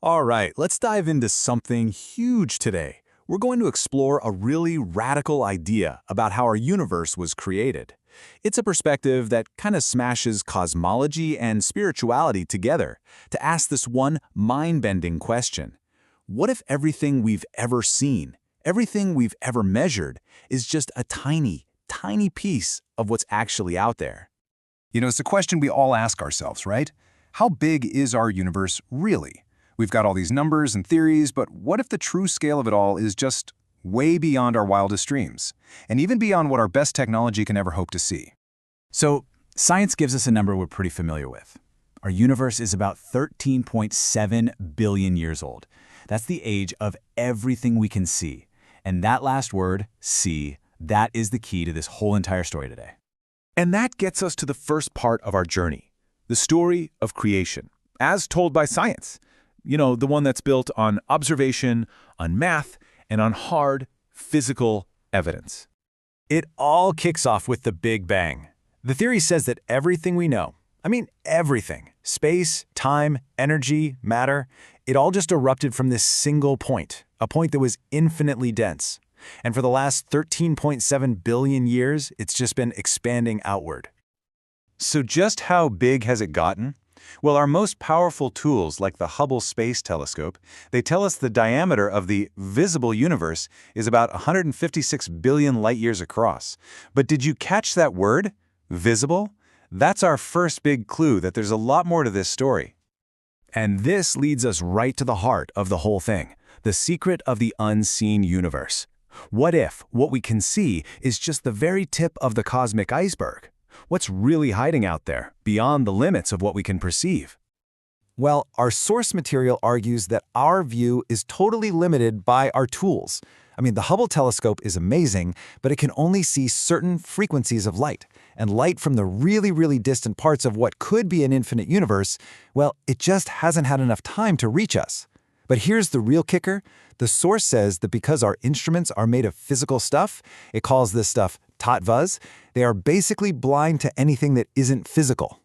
All right, let's dive into something huge today. We're going to explore a really radical idea about how our universe was created. It's a perspective that kind of smashes cosmology and spirituality together to ask this one mind-bending question. What if everything we've ever seen, everything we've ever measured, is just a tiny, tiny piece of what's actually out there? It's a question we all ask ourselves, right? How big is our universe really? We've got all these numbers and theories, but what if the true scale of it all is just way beyond our wildest dreams, and even beyond what our best technology can ever hope to see? So, science gives us a number we're pretty familiar with. Our universe is about 13.7 billion years old. That's the age of everything we can see. And that last word, see, that is the key to this whole entire story today. And that gets us to the first part of our journey, the story of creation, as told by science. The one that's built on observation, on math, and on hard, physical evidence. It all kicks off with the Big Bang. The theory says that everything we know, everything, space, time, energy, matter, it all just erupted from this single point, a point that was infinitely dense. And for the last 13.7 billion years, it's just been expanding outward. So just how big has it gotten? Well, our most powerful tools, like the Hubble Space Telescope, they tell us the diameter of the visible universe is about 156 billion light-years across. But did you catch that word? Visible? That's our first big clue that there's a lot more to this story. And this leads us right to the heart of the whole thing, the secret of the unseen universe. What if what we can see is just the very tip of the cosmic iceberg? What's really hiding out there, beyond the limits of what we can perceive? Well, our source material argues that our view is totally limited by our tools. The Hubble telescope is amazing, but it can only see certain frequencies of light. And light from the really, really distant parts of what could be an infinite universe, well, it just hasn't had enough time to reach us. But here's the real kicker. The source says that because our instruments are made of physical stuff, it calls this stuff tatvas, they are basically blind to anything that isn't physical.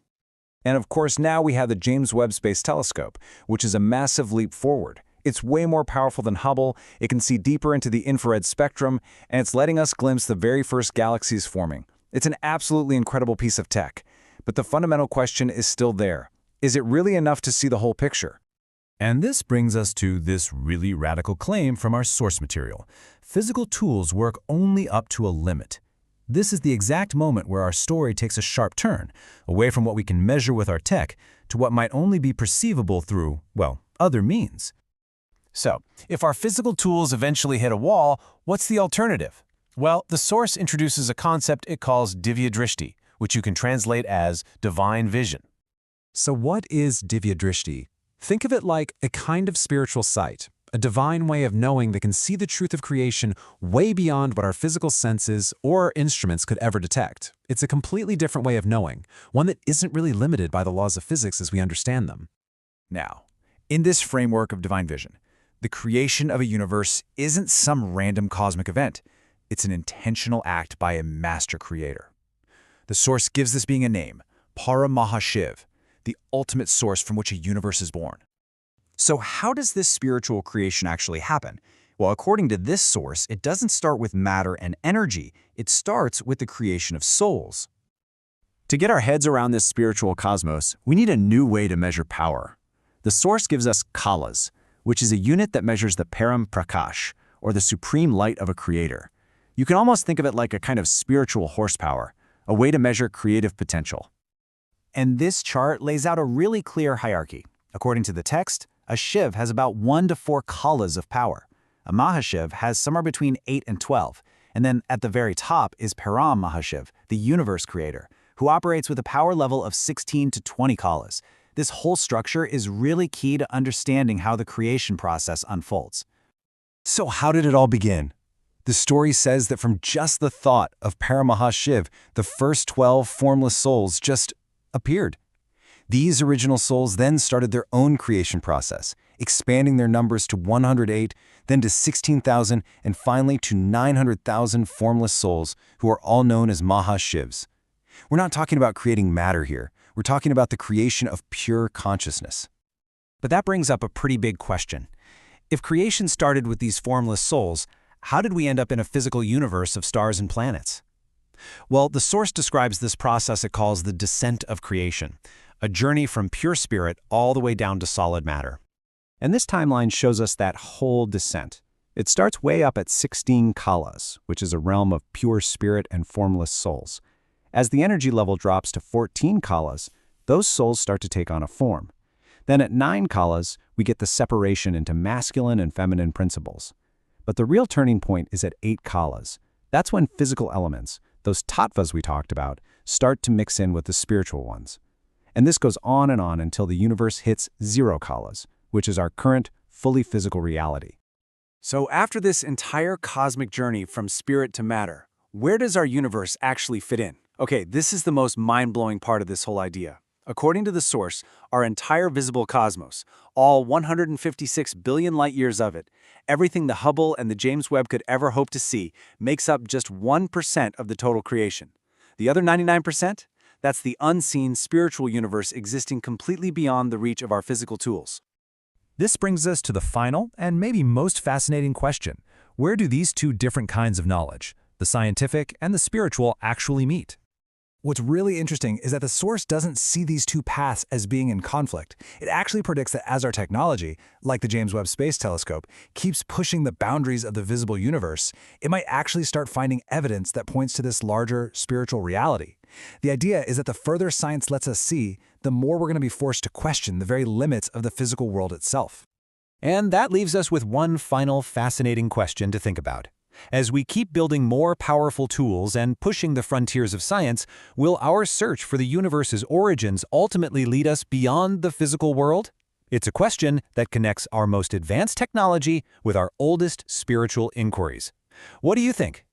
And of course, now we have the James Webb Space Telescope, which is a massive leap forward. It's way more powerful than Hubble, it can see deeper into the infrared spectrum, and it's letting us glimpse the very first galaxies forming. It's an absolutely incredible piece of tech. But the fundamental question is still there. Is it really enough to see the whole picture? And this brings us to this really radical claim from our source material. Physical tools work only up to a limit. This is the exact moment where our story takes a sharp turn, away from what we can measure with our tech to what might only be perceivable through, other means. So, if our physical tools eventually hit a wall, what's the alternative? Well, the source introduces a concept it calls divya drishti, which you can translate as divine vision. So what is divya drishti? Think of it like a kind of spiritual sight, a divine way of knowing that can see the truth of creation way beyond what our physical senses or instruments could ever detect. It's a completely different way of knowing, one that isn't really limited by the laws of physics as we understand them. Now, in this framework of divine vision, the creation of a universe isn't some random cosmic event. It's an intentional act by a master creator. The source gives this being a name, Mahashiva, the ultimate source from which a universe is born. So how does this spiritual creation actually happen? Well, according to this source, it doesn't start with matter and energy. It starts with the creation of souls. To get our heads around this spiritual cosmos, we need a new way to measure power. The source gives us kalas, which is a unit that measures the param prakash, or the supreme light of a creator. You can almost think of it like a kind of spiritual horsepower, a way to measure creative potential. And this chart lays out a really clear hierarchy. According to the text, a Shiv has about 1 to 4 kalas of power. A Mahashiv has somewhere between 8 and 12. And then at the very top is Param Mahashiv, the universe creator, who operates with a power level of 16 to 20 kalas. This whole structure is really key to understanding how the creation process unfolds. So how did it all begin? The story says that from just the thought of Paramahashiv, the first 12 formless souls just appeared. These original souls then started their own creation process, expanding their numbers to 108, then to 16,000, and finally to 900,000 formless souls who are all known as Mahashivs. We're not talking about creating matter here. We're talking about the creation of pure consciousness. But that brings up a pretty big question. If creation started with these formless souls, how did we end up in a physical universe of stars and planets? Well, the source describes this process it calls the descent of creation, a journey from pure spirit all the way down to solid matter. And this timeline shows us that whole descent. It starts way up at 16 kalas, which is a realm of pure spirit and formless souls. As the energy level drops to 14 kalas, those souls start to take on a form. Then at 9 kalas, we get the separation into masculine and feminine principles. But the real turning point is at 8 kalas. That's when physical elements, those tattvas we talked about, start to mix in with the spiritual ones. And this goes on until the universe hits 0 kalas, which is our current, fully physical reality. So after this entire cosmic journey from spirit to matter, where does our universe actually fit in? Okay, this is the most mind-blowing part of this whole idea. According to the source, our entire visible cosmos, all 156 billion light-years of it, everything the Hubble and the James Webb could ever hope to see, makes up just 1% of the total creation. The other 99%? That's the unseen spiritual universe existing completely beyond the reach of our physical tools. This brings us to the final and maybe most fascinating question. Where do these two different kinds of knowledge, the scientific and the spiritual, actually meet? What's really interesting is that the source doesn't see these two paths as being in conflict. It actually predicts that as our technology, like the James Webb Space Telescope, keeps pushing the boundaries of the visible universe, it might actually start finding evidence that points to this larger spiritual reality. The idea is that the further science lets us see, the more we're going to be forced to question the very limits of the physical world itself. And that leaves us with one final fascinating question to think about. As we keep building more powerful tools and pushing the frontiers of science, will our search for the universe's origins ultimately lead us beyond the physical world? It's a question that connects our most advanced technology with our oldest spiritual inquiries. What do you think?